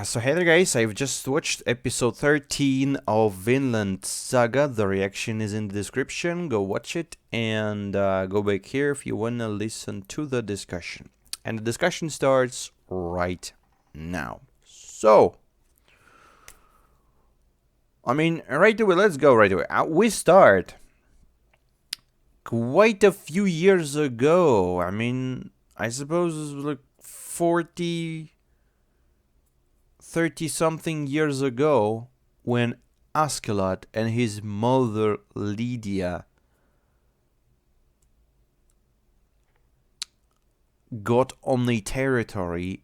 So hey there guys, I've just watched episode 13 of Vinland Saga. The reaction is in the description. Go watch it and go back here if you wanna listen to the discussion. And the discussion starts right now. So, right away, let's go right away. We start quite a few years ago. I suppose it was like 30 something years ago when Askeladd and his mother Lydia got on the territory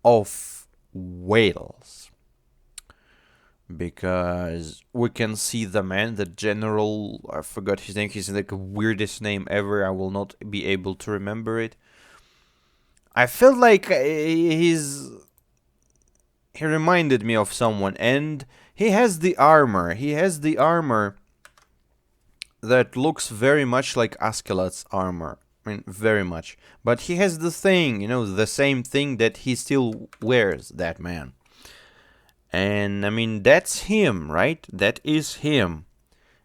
of Wales. Because we can see the man, the general, I forgot his name, he's like the weirdest name ever, I will not be able to remember it. I felt like he reminded me of someone, and he has the armor. He has the armor that looks very much like Askeladd's armor. Very much. But he has the thing, the same thing that he still wears, that man. And, that's him, right? That is him.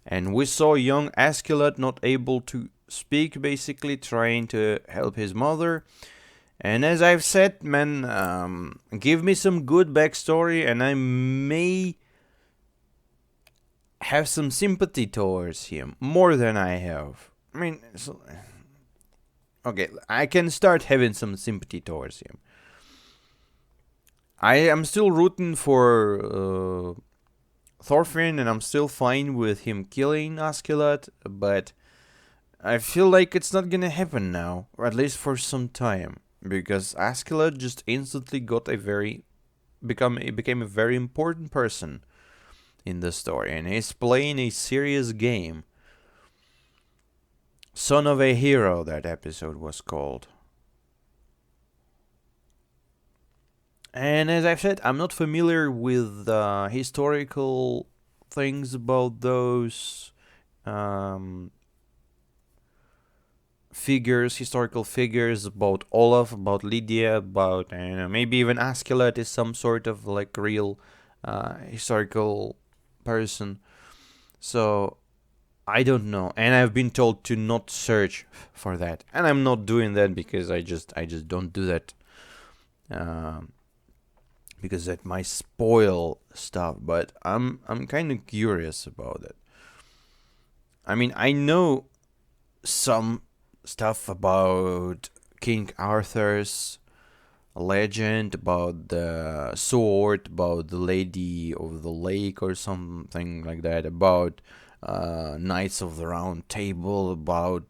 And we saw young Askeladd not able to speak, basically, trying to help his mother. And as I've said, man, give me some good backstory and I may have some sympathy towards him. More than I have. Okay, I can start having some sympathy towards him. I am still rooting for Thorfinn, and I'm still fine with him killing Askeladd, but I feel like it's not gonna happen now, or at least for some time, because Askeladd just instantly became a very important person in the story, and he's playing a serious game. Son of a Hero, that episode was called. And as I've said, I'm not familiar with historical things about those historical figures, about Olaf, about Lydia, about maybe even Askeladd is some sort of like real historical person. So I don't know, and I've been told to not search for that, and I'm not doing that because I just don't do that. Because that might spoil stuff, but I'm kind of curious about it. I know some stuff about King Arthur's legend, about the sword, about the Lady of the Lake or something like that, about Knights of the Round Table, about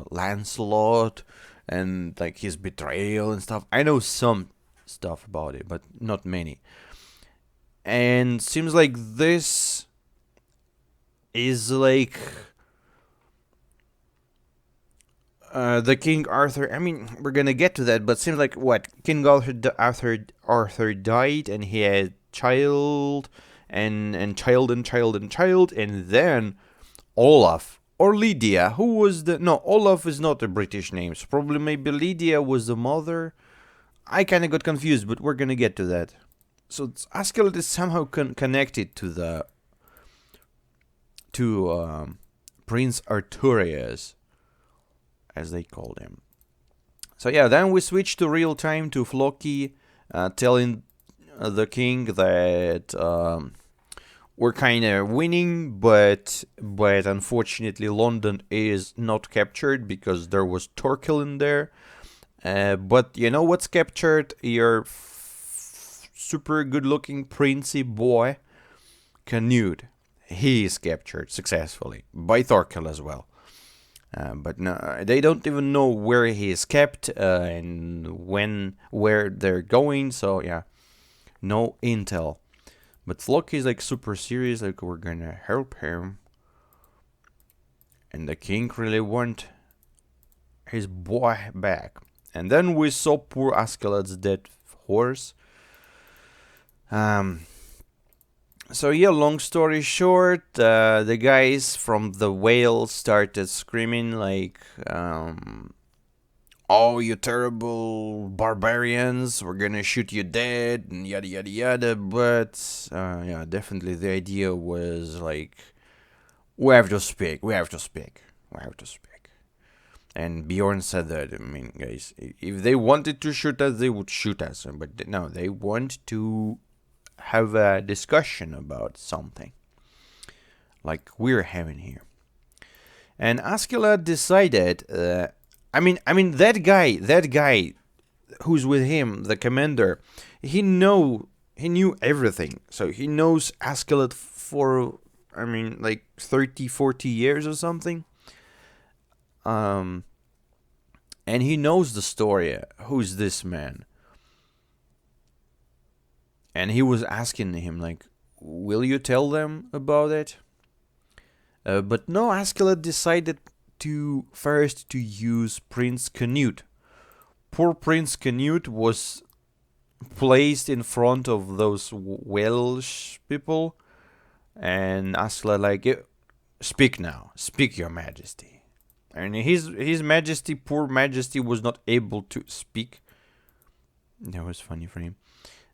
Lancelot and like his betrayal and stuff. I know some stuff about it, but not many. And seems like this is like the King Arthur. We're gonna get to that, but seems like what King Arthur died, and he had child and child and child and child, and then Olaf or Lydia, who was Olaf is not a British name, so probably maybe Lydia was the mother. I kind of got confused, but we're gonna get to that. So Askeladd is somehow connected to Prince Arturius, as they called him. So yeah, then we switch to real time to Floki telling the king that we're kind of winning, but unfortunately London is not captured because there was Torquil in there. But you know what's captured? Your super good-looking princey boy, Canute. He is captured successfully by Thorkel as well. But no, they don't even know where he is kept and where they're going. So yeah, no intel. But Floki is like super serious, like we're gonna help him. And the king really want his boy back. And then we saw poor Askeladd's dead horse. So yeah, long story short, the guys from the whale started screaming like oh, you terrible barbarians, we're gonna shoot you dead, and yada yada yada. But yeah, definitely the idea was like, we have to speak, we have to speak, we have to speak. And Bjorn said that, I mean, guys, if they wanted to shoot us, they would shoot us. But no, they want to have a discussion about something, like we're having here. And Askeladd decided, that guy who's with him, the commander, he knew everything. So he knows Askeladd for, like 30, 40 years or something. And he knows the story. Who's this man? And he was asking him, like, will you tell them about it? But no, Askeladd decided to first to use Prince Canute. Poor Prince Canute was placed in front of those Welsh people, and Askeladd like, speak now, speak, your majesty. And his majesty, poor majesty, was not able to speak. That was funny for him.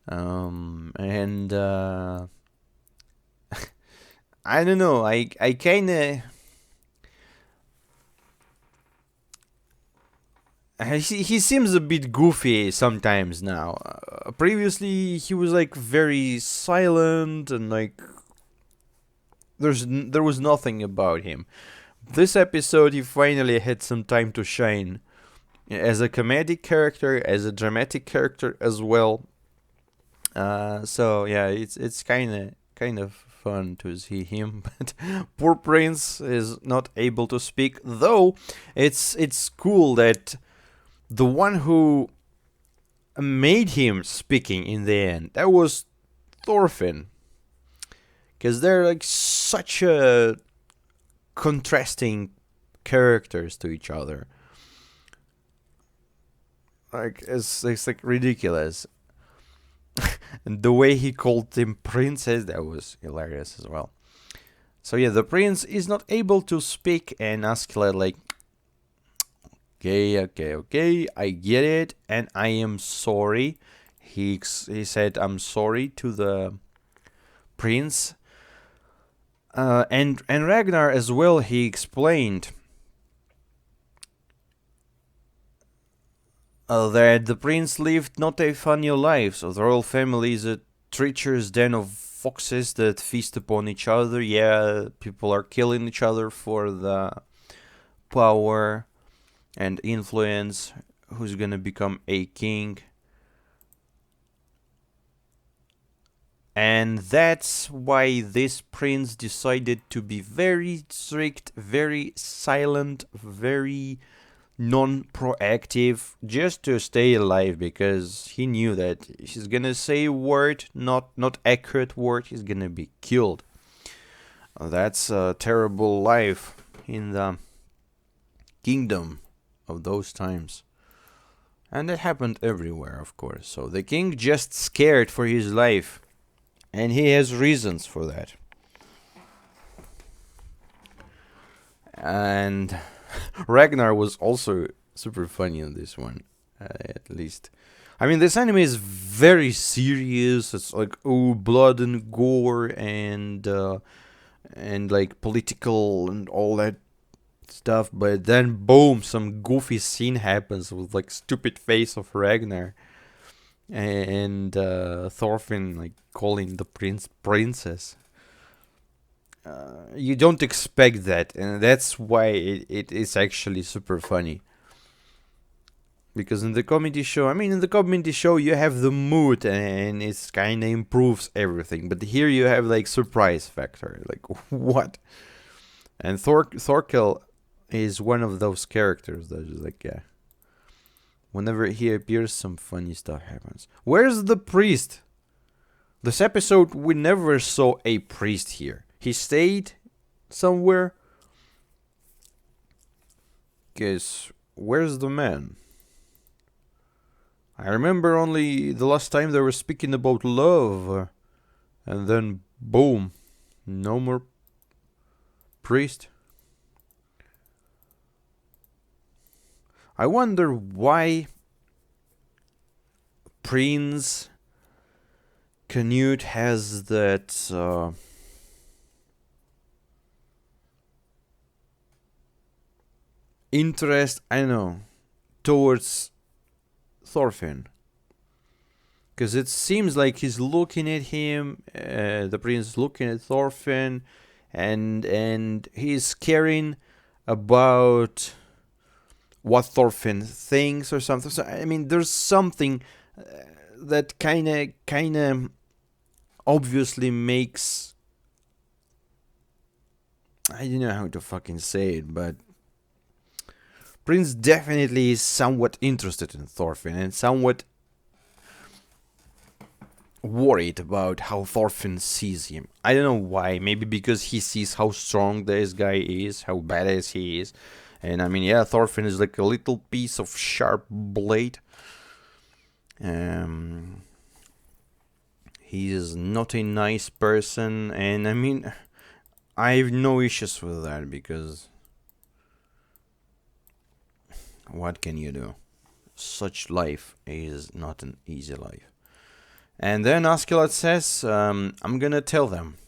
And I don't know, I kind of... He seems a bit goofy sometimes now. Previously, he was like very silent and like there was nothing about him. This episode, he finally had some time to shine as a comedic character, as a dramatic character as well. So yeah, it's kind of fun to see him, but poor Prince is not able to speak. Though it's cool that the one who made him speaking in the end, that was Thorfinn, because they're like such a contrasting characters to each other. Like it's like ridiculous. And the way he called him princess, that was hilarious as well. So yeah, the prince is not able to speak, and Askeladd like, okay, I get it, and I am sorry. He said, I'm sorry to the prince. And Ragnar as well, he explained that the prince lived not a funny life. So the royal family is a treacherous den of foxes that feast upon each other. Yeah, people are killing each other for the power and influence. Who's gonna become a king? And that's why this prince decided to be very strict, very silent, very non-proactive, just to stay alive, because he knew that he's gonna say a word, not accurate word, he's gonna be killed. That's a terrible life in the kingdom of those times. And that happened everywhere, of course. So the king just scared for his life. And he has reasons for that. And Ragnar was also super funny in this one, at least. I mean, this anime is very serious. It's like, oh, blood and gore and like political and all that stuff. But then, boom, some goofy scene happens with like stupid face of Ragnar. And Thorfinn like calling the princess. You don't expect that, and that's why it is actually super funny. Because in the comedy show, you have the mood and it's kind of improves everything. But here you have like surprise factor, like what? And Thorkel is one of those characters that is like, yeah. Whenever he appears, some funny stuff happens. Where's the priest? This episode, we never saw a priest here. He stayed somewhere. Guess, where's the man? I remember only the last time they were speaking about love. And then, boom. No more priest. I wonder why Prince Canute has that interest, I don't know, towards Thorfinn. Because it seems like he's looking at him, the prince looking at Thorfinn, and he's caring about what Thorfinn thinks or something. So I mean, there's something that kind of obviously makes, I don't know how to fucking say it, but Prince definitely is somewhat interested in Thorfinn and somewhat worried about how Thorfinn sees him. I don't know why. Maybe because he sees how strong this guy is, how badass he is. And I mean, yeah, Thorfinn is like a little piece of sharp blade. He is not a nice person, and I mean, I have no issues with that because what can you do? Such life is not an easy life. And then Askeladd says, I'm gonna tell them.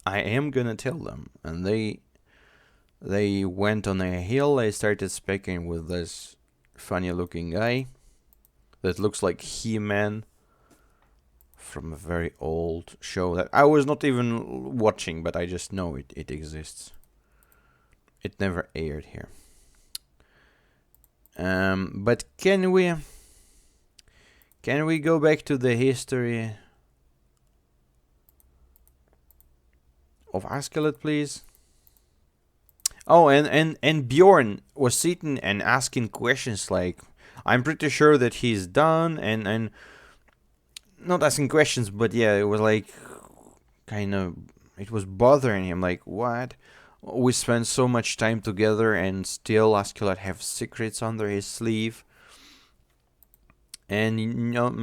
I am gonna tell them. And they went on a hill. They started speaking with this funny looking guy that looks like He-Man from a very old show that I was not even watching, but I just know it exists. It never aired here. But can we go back to the history of Askeladd, please? Oh, and Bjorn was sitting and asking questions like, I'm pretty sure that he's done, and not asking questions, but yeah, it was like, kind of, it was bothering him, like, what? We spent so much time together and still Askeladd have secrets under his sleeve. And you know,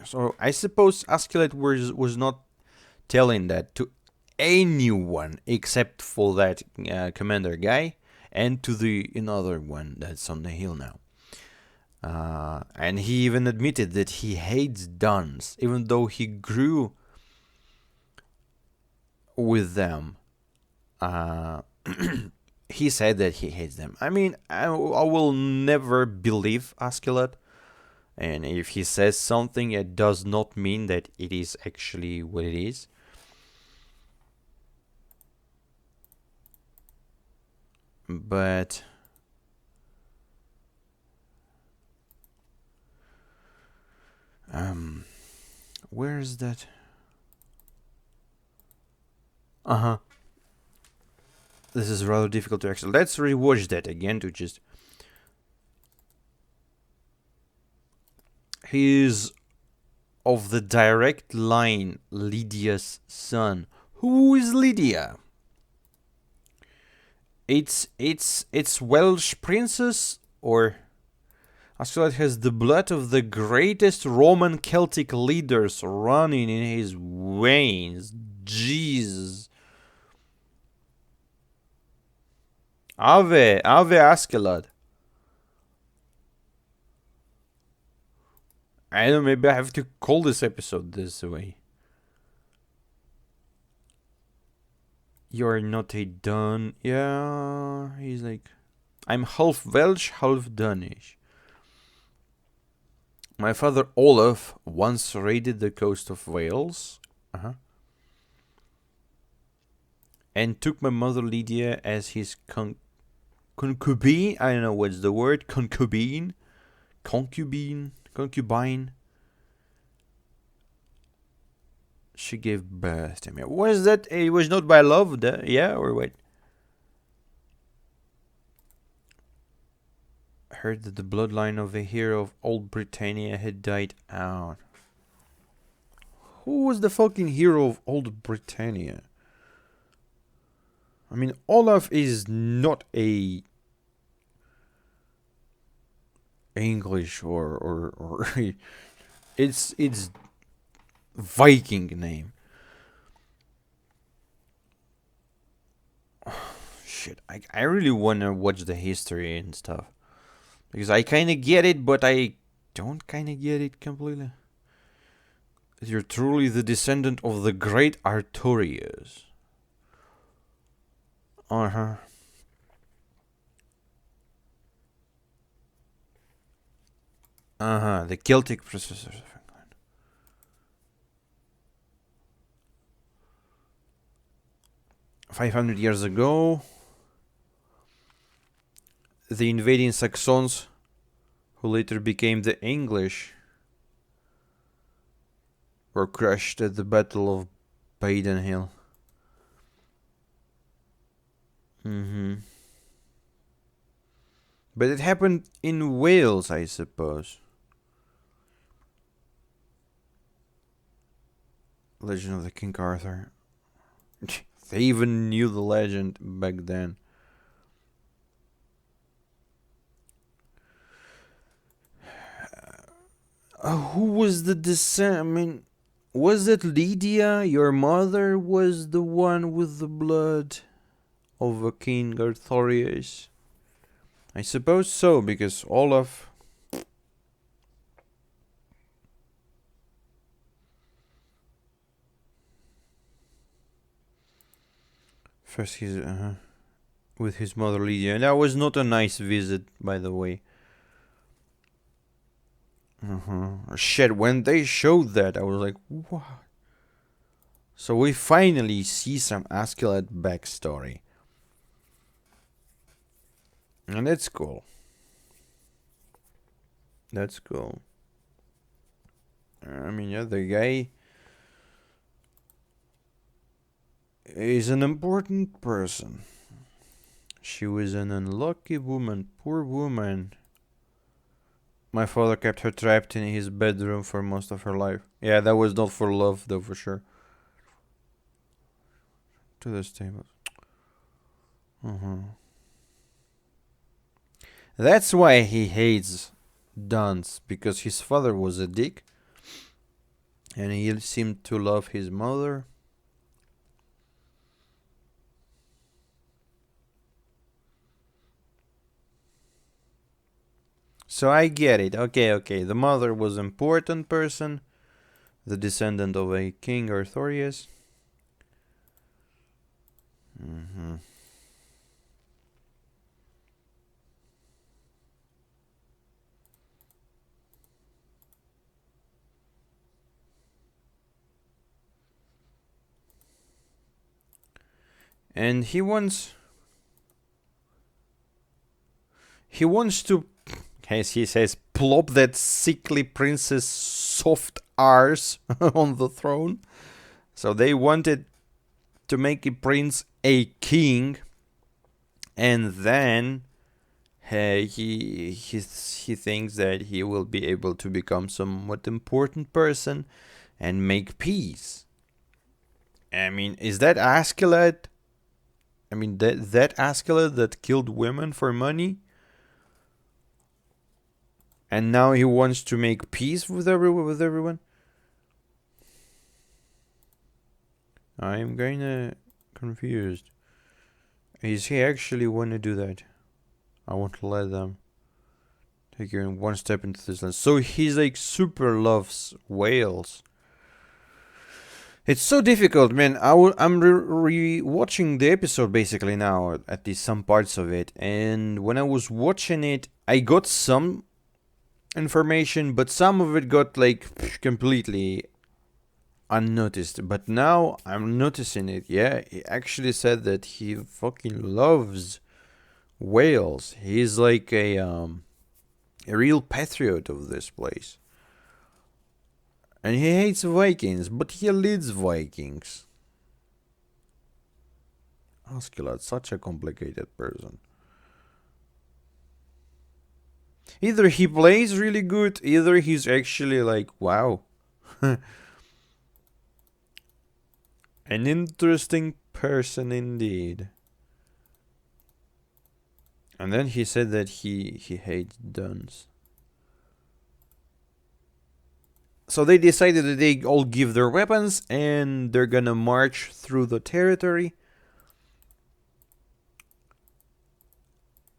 so I suppose Askeladd was not telling that to anyone except for that commander guy and to the another one that's on the hill now. And he even admitted that he hates Duns, even though he grew with them. He said that he hates them. I mean, I will never believe Askeladd. And if he says something, it does not mean that it is actually what it is. But where is that? This is rather difficult to actually. Let's rewatch that again to just. He is of the direct line Lydia's son. Who is Lydia? It's Welsh princess, or Askeladd has the blood of the greatest Roman Celtic leaders running in his veins. Jesus. Ave Askeladd. I don't know, maybe I have to call this episode this way. You're not a Dun. Yeah, he's like, I'm half Welsh, half Danish. My father Olaf once raided the coast of Wales. And took my mother Lydia as his concubine. I don't know what's the word. Concubine. She gave birth to me. Was that? It was not by love, yeah, or what? Heard that the bloodline of a hero of old Britannia had died out. Who was the fucking hero of old Britannia? I mean, Olaf is not a English or it's Viking name. Shit, I really wanna watch the history and stuff. Because I kind of get it, but I don't kind of get it completely. You're truly the descendant of the great Arturius. Uh-huh. The Celtic processors of England. 500 years ago, the invading Saxons, who later became the English, were crushed at the Battle of Baden Hill. But it happened in Wales, I suppose. Legend of the King Arthur. They even knew the legend back then. Who was the descent? I mean, was it Lydia? Your mother was the one with the blood of a King Arthurius? I suppose so, because Olaf... First he's... with his mother Lydia. And that was not a nice visit, by the way. Shit, when they showed that, I was like, what? So we finally see some Askeladd backstory. And that's cool. That's cool. I mean, yeah, the guy is an important person. She was an unlucky woman, poor woman. My father kept her trapped in his bedroom for most of her life. Yeah, that was not for love, though, for sure. To the stables. That's why he hates Duns, because his father was a dick. And he seemed to love his mother. So I get it. Okay. The mother was an important person. The descendant of a King Arthurius. And he wants to, as he says, plop that sickly princess soft arse on the throne. So they wanted to make a prince a king, and then he thinks that he will be able to become somewhat important person and make peace. I mean, is that Askeladd? I mean, that Askeladd that killed women for money? And now he wants to make peace with everyone? I'm kinda confused. Is he actually want to do that? I want to let them take you in one step into this land. So he's like super loves whales. It's so difficult, man. I'm re-watching the episode basically now, at least some parts of it. And when I was watching it, I got some information, but some of it got like completely unnoticed. But now I'm noticing it. Yeah, he actually said that he fucking loves whales. He's like a real patriot of this place. And he hates Vikings, but he leads Vikings. Askeladd, such a complicated person. Either he plays really good, either he's actually like, wow. An interesting person indeed. And then he said that he hates Duns. So they decided that they all give their weapons and they're gonna march through the territory.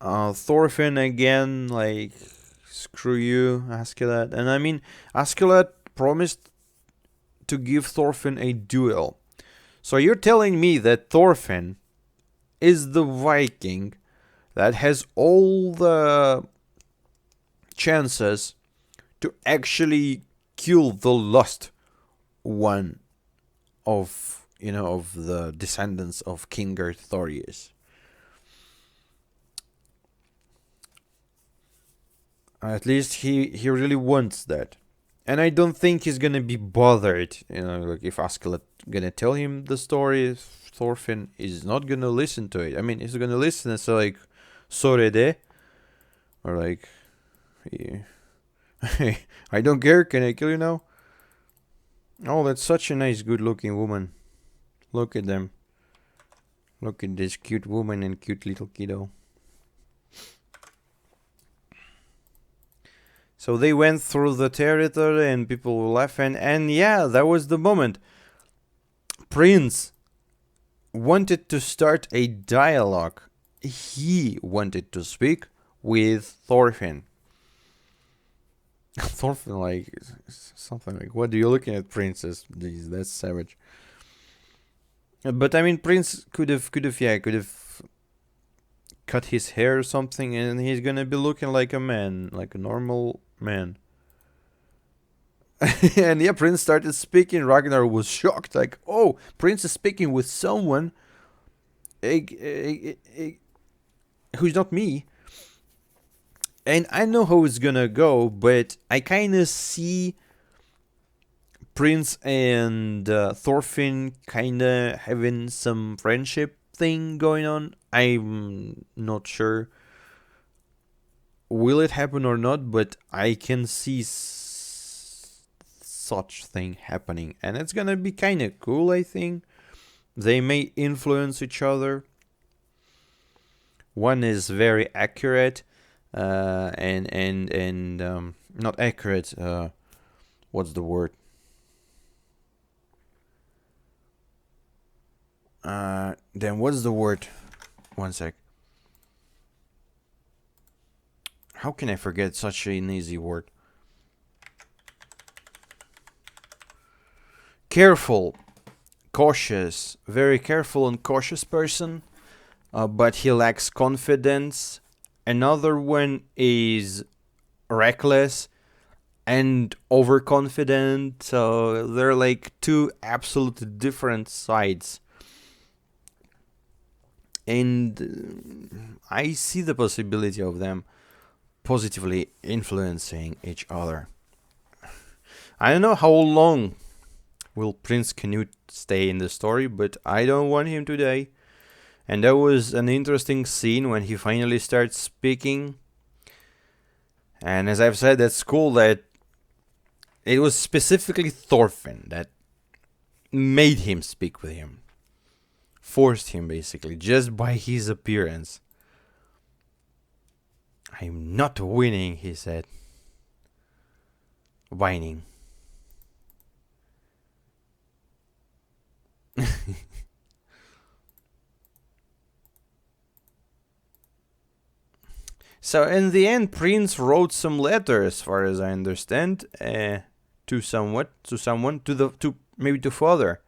Thorfinn again, like, screw you, Askeladd. And I mean, Askeladd promised to give Thorfinn a duel. So you're telling me that Thorfinn is the Viking that has all the chances to actually kill the lost one of, of the descendants of King Arthurius. At least he really wants that. And I don't think he's gonna be bothered, like if Askeladd gonna tell him the story, Thorfinn is not gonna listen to it. I mean, he's gonna listen and say like, sorry de, or like, hey, I don't care, can I kill you now? Oh, that's such a nice, good-looking woman. Look at them. Look at this cute woman and cute little kiddo. So they went through the territory and people were laughing. And yeah, that was the moment. Prince wanted to start a dialogue. He wanted to speak with Thorfinn. Thorfinn, like, something like, what are you looking at, princess? Jeez, that's savage. But I mean, Prince could have cut his hair or something, and he's gonna be looking like a man, like a normal man. And yeah, Prince started speaking. Ragnar was shocked, like, oh, Prince is speaking with someone who's not me. And I know how it's gonna go, but I kind of see Prince and Thorfinn kind of having some friendship thing going on. I'm not sure will it happen or not, but I can see such thing happening, and it's gonna be kind of cool. I think they may influence each other. One is very accurate, and not accurate. What's the word? Then what's the word? One sec. How can I forget such an easy word? Careful, cautious, very careful and cautious person, but he lacks confidence. Another one is reckless and overconfident. So they're like two absolutely different sides. And I see the possibility of them positively influencing each other. I don't know how long will Prince Canute stay in the story, but I don't want him to die. And that was an interesting scene when he finally starts speaking. And as I've said, that's cool that it was specifically Thorfinn that made him speak with him. Forced him, basically, just by his appearance. I'm not winning, he said. Whining. So in the end, Prince wrote some letter, as far as I understand, to someone, to maybe to father,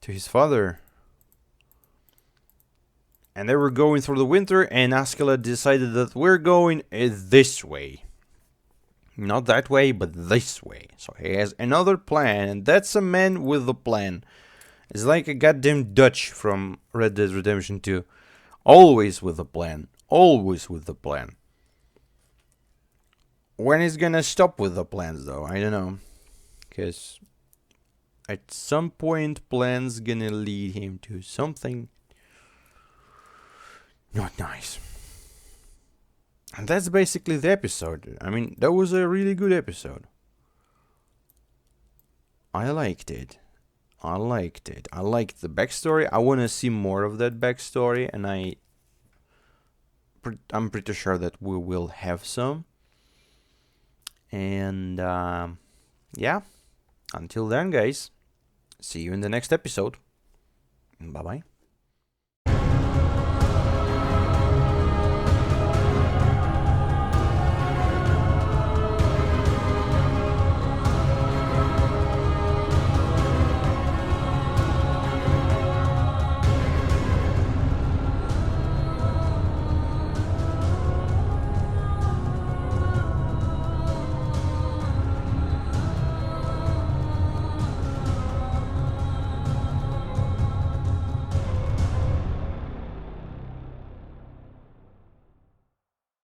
to his father. And they were going through the winter, and Askeladd decided that we're going this way. Not that way, but this way. So he has another plan, and that's a man with a plan. It's like a goddamn Dutch from Red Dead Redemption 2. Always with a plan. Always with the plan. When he's gonna stop with the plans, though, I don't know. Because at some point, plans gonna lead him to something not nice. And that's basically the episode. I mean, that was a really good episode. I liked it. I liked the backstory. I want to see more of that backstory, and I'm pretty sure that we will have some. And yeah, until then, guys, see you in the next episode. Bye bye.